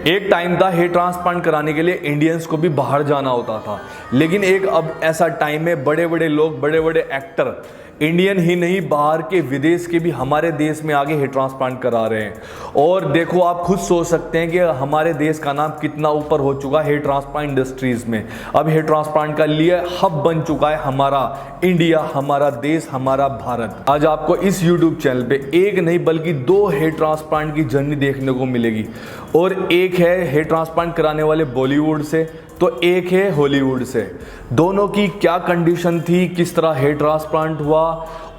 एक टाइम था hair transplant कराने के लिए इंडियंस को भी बाहर जाना होता था, लेकिन एक अब ऐसा टाइम है बड़े बड़े लोग, बड़े बड़े एक्टर, इंडियन ही नहीं बाहर के विदेश के भी हमारे देश में आगे हेयर ट्रांसप्लांट करा रहे हैं। और देखो आप खुद सोच सकते हैं कि हमारे देश का नाम कितना ऊपर हो चुका है हेयर ट्रांसप्लांट इंडस्ट्रीज में। अब हेयर ट्रांसप्लांट का लिए हब बन चुका है हमारा इंडिया, हमारा देश, हमारा भारत। आज आपको इस यूट्यूब चैनल पे एक नहीं बल्कि 2 हेयर ट्रांसप्लांट की जर्नी देखने को मिलेगी। और एक है हेयर ट्रांसप्लांट कराने वाले बॉलीवुड से, तो एक है हॉलीवुड से। दोनों की क्या कंडीशन थी, किस तरह हेयर ट्रांसप्लांट हुआ,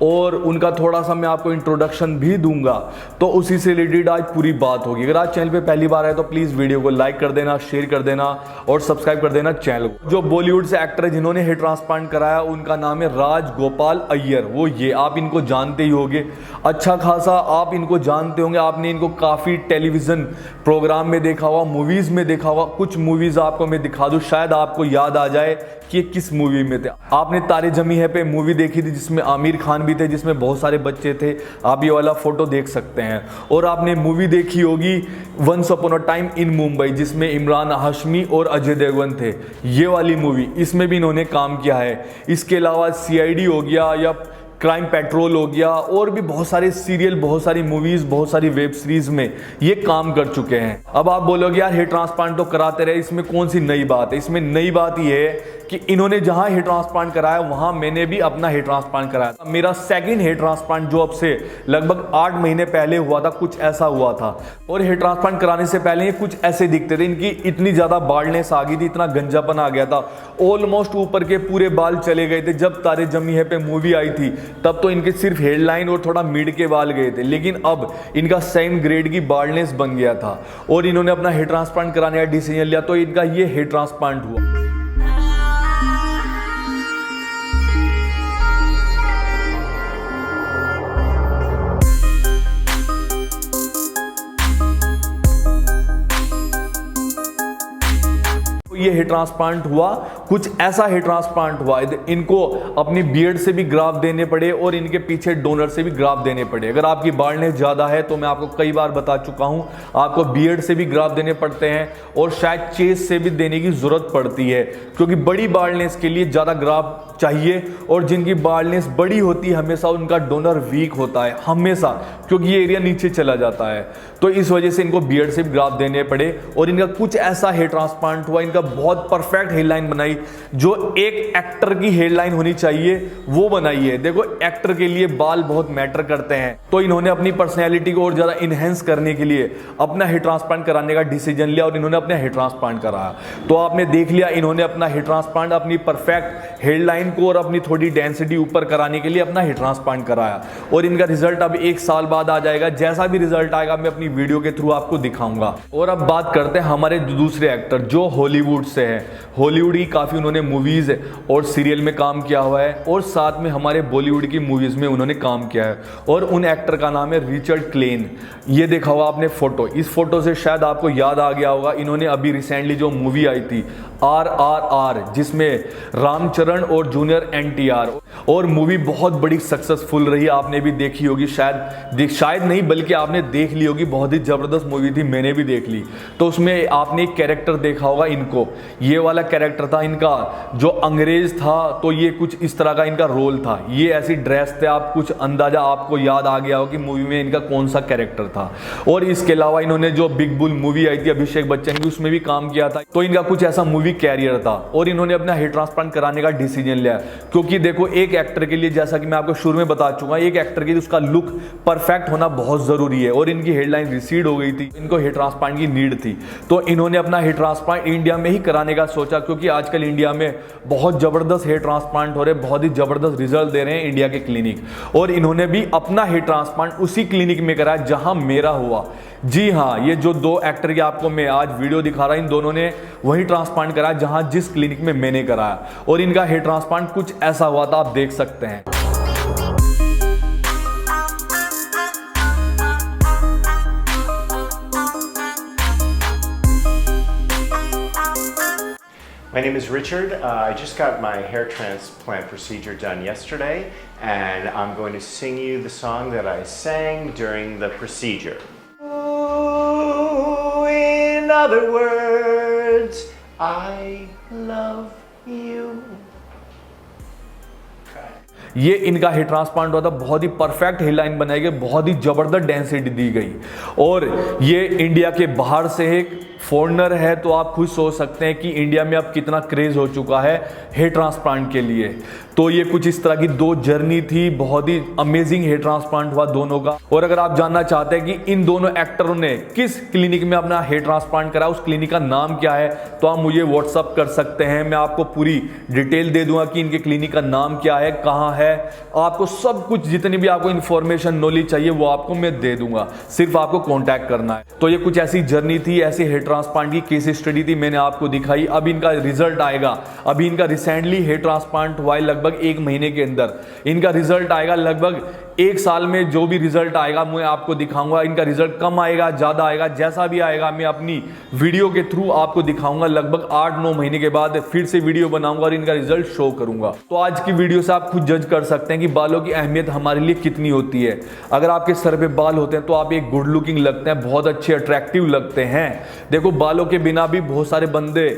और उनका थोड़ा सा मैं आपको इंट्रोडक्शन भी दूंगा। तो उसी से रिलेटेड आज पूरी बात होगी। अगर आज चैनल पे पहली बार आए तो प्लीज़ वीडियो को लाइक कर देना, शेयर कर देना और सब्सक्राइब कर देना चैनल को। जो बॉलीवुड से एक्टर है जिन्होंने हेयर ट्रांसप्लांट कराया उनका नाम है राजगोपाल अय्यर। वो ये आप इनको जानते ही होंगे, अच्छा खासा आप इनको जानते होंगे। आपने इनको काफ़ी टेलीविज़न प्रोग्राम में देखा हुआ, मूवीज़ में देखा हुआ। कुछ मूवीज़ आपको मैं दिखा दूँ, शायद आपको याद आ जाए कि ये किस मूवी में थे। आपने तारे जमी है पे मूवी देखी थी जिसमें आमिर खान भी थे, जिसमें बहुत सारे बच्चे थे। आप ये वाला फोटो देख सकते हैं। और आपने मूवी देखी होगी once upon a time in Mumbai, जिसमें इमरान हाशमी और अजय देवगन थे। ये वाली मूवी, इसमें भी इन्होंने काम किया है। इसके अलावा CID हो गया या क्राइम पेट्रोल हो गया, और भी बहुत सारे सीरियल, बहुत सारी मूवीज, बहुत सारी वेब सीरीज में ये काम कर चुके हैं। अब आप बोलोगे यार हेयर ट्रांसप्लांट तो कराते रहे, इसमें कौन सी नई बात है। इसमें नई बात ये है कि इन्होंने जहां हेयर ट्रांसप्लांट कराया वहां मैंने भी अपना हेयर ट्रांसप्लांट कराया था। मेरा सेकंड हेयर ट्रांसप्लांट जो अब से लगभग 8 महीने पहले हुआ था, कुछ ऐसा हुआ था। और हेयर ट्रांसप्लांट कराने से पहले ये कुछ ऐसे दिखते थे। इनकी इतनी ज्यादा बाल्डनेस आ गई थी, इतना गंजापन आ गया था, ऑलमोस्ट ऊपर के पूरे बाल चले गए थे। जब तारे जमी है पे मूवी आई थी तब तो इनके सिर्फ हेयरलाइन और थोड़ा मिड के बाल गए थे, लेकिन अब इनका सेकंड ग्रेड की बाल्डनेस बन गया था और इन्होंने अपना हेयर ट्रांसप्लांट कराने का डिसीजन लिया, तो इनका ये हेयर ट्रांसप्लांट हुआ। ये हेयर ट्रांसप्लांट हुआ, कुछ ऐसा हेयर ट्रांसप्लांट हुआ, इनको अपनी बियर्ड से भी ग्राफ देने पड़े और इनके पीछे डोनर से भी ग्राफ देने पड़े। अगर आपकी बाल्डनेस ज़्यादा है तो मैं आपको कई बार बता चुका हूं, आपको बियर्ड से भी ग्राफ देने पड़ते हैं और शायद चेस्ट से भी देने की जरूरत पड़ती है, क्योंकि बड़ी बाल्डनेस के लिए ज़्यादा ग्राफ चाहिए। और जिनकी बाल्डनेस बड़ी होती है हमेशा उनका डोनर वीक होता है, हमेशा, क्योंकि ये एरिया नीचे चला जाता है। तो इस वजह से इनको बियर्ड से भी ग्राफ देने पड़े और इनका कुछ ऐसा हेयर ट्रांसप्लांट हुआ, इनका बहुत परफेक्ट हेयरलाइन बनाई, जो एक एक्टर की हेयरलाइन होनी चाहिए वो बनाई है। देखो एक्टर के लिए बाल बहुत मैटर करते हैं, तो इन्होंने अपनी पर्सनैलिटी को और ज्यादा इनहेंस करने के लिए अपना हेयर ट्रांसप्लांट कराने का डिसीजन लिया और इन्होंने अपना हेयर ट्रांसप्लांट कराया। तो आपने देख लिया, इन्होंने अपना हेयर ट्रांसप्लांट अपनी परफेक्ट हेयरलाइन को और अपनी थोड़ी डेंसिटी ऊपर कराने के लिए अपना हेयर ट्रांसप्लांट कराया और इनका रिजल्ट अब 1 साल बाद आ जाएगा। जैसा भी रिजल्ट आएगा मैं अपनी वीडियो के थ्रू आपको दिखाऊंगा। और अब बात करते हैं हमारे दूसरे एक्टर जो हॉलीवुड से है। हॉलीवुड की काफी उन्होंने मूवीज और सीरियल में काम किया हुआ है और साथ में हमारे बॉलीवुड की मूवीज में उन्होंने काम किया है। और उन एक्टर का नाम है रिचर्ड क्लेन। ये देखा हुआ आपने फोटो, इस फोटो से शायद आपको याद आ गया होगा, इन्होंने अभी रिसेंटली जो मूवी आई थी RRR, जिसमें रामचरण और जूनियर NTR, और मूवी बहुत बड़ी सक्सेसफुल रही। आपने भी देखी होगी, शायद नहीं बल्कि आपने देख ली होगी। बहुत ही जबरदस्त मूवी थी, मैंने भी देख ली। तो उसमें आपने एक कैरेक्टर देखा होगा इनको, ये वाला कैरेक्टर था इनका जो अंग्रेज था, तो ये कुछ इस तरह का इनका रोल था, ये ऐसी ड्रेस थे। आप कुछ अंदाजा आपको याद आ गया हो कि मूवी में इनका कौन सा कैरेक्टर था। और इसके अलावा इन्होंने जो बिग बुल मूवी आई थी अभिषेक बच्चन की, उसमें भी काम किया था। तो इनका कुछ ऐसा मूवी कैरियर था और इन्होंने अपना हेयर ट्रांसप्लांट कराने का डिसीजन लिया, क्योंकि देखो एक एक्टर के लिए, जैसा कि मैं आपको शुरू में बता चुका, एक एक्टर के लिए उसका लुक परफेक्ट होना बहुत जरूरी है। और इनकी हेयरलाइन रिसीड हो गई थी, इनको हेयर ट्रांसप्लांट की नीड थी, तो इन्होंने अपना हेयर ट्रांसप्लांट इंडिया में ही कराने का सोचा, क्योंकि आजकल इंडिया में बहुत जबरदस्त हेयर ट्रांसप्लांट हो रहे, बहुत ही जबरदस्त रिजल्ट दे रहे हैं इंडिया के क्लिनिक। और इन्होंने भी अपना हेयर ट्रांसप्लांट उसी क्लिनिक में कराया जहां मेरा हुआ। जी हाँ, ये जो 2 एक्टर की आपको मैं आज वीडियो दिखा रहा हूं, इन दोनों ने वही ट्रांसप्लांट कराया जहां जिस क्लिनिक में मैंने कराया। और इनका हेयर ट्रांसप्लांट कुछ ऐसा हुआ था, आप देख सकते हैं। My name is Richard. I just got my hair transplant procedure done yesterday, and I'm going to sing you the song that I sang during the procedure. Ooh, in In other words, I love you. ये इनका hair transplant हुआ था, बहुत ही perfect hair line बनाई गई, बहुत ही जबरदस्त density दी गई। और ये इंडिया के बाहर से एक फॉरेनर है, तो आप खुद सोच सकते हैं कि इंडिया में अब कितना क्रेज हो चुका है हेयर ट्रांसप्लांट के लिए। तो ये कुछ इस तरह की दो जर्नी थी, बहुत ही अमेजिंग हेयर ट्रांसप्लांट हुआ दोनों का। और अगर आप जानना चाहते हैं कि इन दोनों एक्टरों ने किस क्लिनिक में अपना हेयर ट्रांसप्लांट करा, उस क्लिनिक का नाम क्या है, तो आप मुझे व्हाट्सअप कर सकते हैं। मैं आपको पूरी डिटेल दे दूंगा कि इनके क्लिनिक का नाम क्या है, कहाँ है। आपको सब कुछ, जितनी भी आपको इंफॉर्मेशन नॉलेज चाहिए वो आपको मैं दे दूंगा, सिर्फ आपको कॉन्टैक्ट करना है। तो ये कुछ ऐसी जर्नी थी, ऐसी हेयर ट्रांसप्लांट की केस स्टडी थी, मैंने आपको दिखाई। अब इनका रिजल्ट आएगा, अभी इनका रिसेंटली हेयर ट्रांसप्लांट हुआ है, लगभग 1 महीने के अंदर इनका रिजल्ट आएगा। लगभग 1 साल में जो भी रिजल्ट आएगा मैं आपको दिखाऊंगा। इनका रिजल्ट कम आएगा, ज्यादा आएगा, जैसा भी आएगा मैं अपनी वीडियो के थ्रू आपको दिखाऊंगा। लगभग 8-9 महीने के बाद फिर से वीडियो बनाऊंगा और इनका रिजल्ट शो करूंगा। तो आज की वीडियो से आप खुद जज कर सकते हैं कि बालों की अहमियत हमारे लिए कितनी होती है। अगर आपके सर पे बाल होते हैं तो आप एक गुड लुकिंग लगते हैं, बहुत अच्छे अट्रैक्टिव लगते हैं। देखो, बालों के बिना भी बहुत सारे बंदे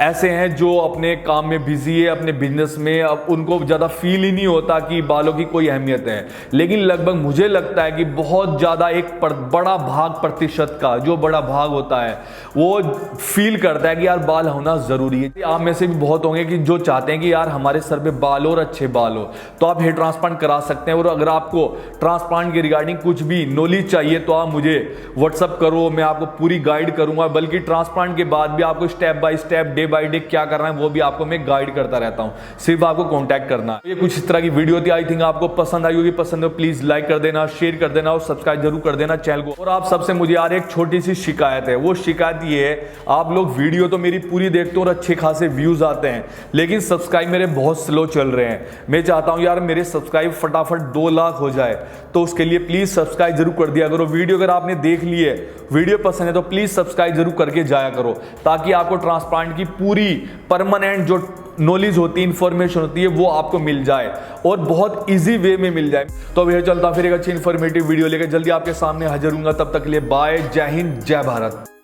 ऐसे हैं जो अपने काम में बिजी है, अपने बिजनेस में, अब उनको ज़्यादा फील ही नहीं होता कि बालों की कोई अहमियत है। लेकिन लगभग मुझे लगता है कि बहुत ज़्यादा एक बड़ा भाग, प्रतिशत का जो बड़ा भाग होता है वो फील करता है कि यार बाल होना ज़रूरी है। आप में से भी बहुत होंगे कि जो चाहते हैं कि यार हमारे सर पे बाल और अच्छे बाल हो, तो आप हेयर ट्रांसप्लांट करा सकते हैं। और अगर आपको ट्रांसप्लांट के रिगार्डिंग कुछ भी नॉलेज चाहिए तो आप मुझे व्हाट्सअप करो, मैं आपको पूरी गाइड करूंगा। बल्कि ट्रांसप्लांट के बाद भी आपको step by step, day by day क्या करना है वो भी आपको मैं गाइड करता रहता हूं, सिर्फ आपको कांटेक्ट करना है। ये कुछ इस तरह की वीडियो थी, आई थिंक आपको पसंद आई होगी। पसंद हो प्लीज लाइक कर देना, शेयर कर देना और सब्सक्राइब जरूर कर देना चैनल को। और आप सबसे मुझे यार एक छोटी सी शिकायत है, वो शिकायत ये है, आप लोग वीडियो तो मेरी पूरी देखते हो और अच्छे खासे व्यूज आते हैं, लेकिन सब्सक्राइब मेरे बहुत स्लो चल रहे हैं। मैं चाहता हूं यार मेरे सब्सक्राइब फटाफट 2 लाख हो जाए, तो उसके लिए प्लीज सब्सक्राइब जरूर कर दिया करो। वीडियो अगर आपने देख ली है, वीडियो पसंद है तो प्लीज सब्सक्राइब जरूर करके जाया करो, ताकि आपको ट्रांसप्लांट की पूरी परमानेंट जो नॉलेज होती है, इंफॉर्मेशन होती है, वो आपको मिल जाए और बहुत इजी वे में मिल जाए। तो भैया चलता फिर एक अच्छी इंफॉर्मेटिव वीडियो लेकर जल्दी आपके सामने हाजिर हूंगा। तब तक के लिए बाय, जय हिंद, जय भारत।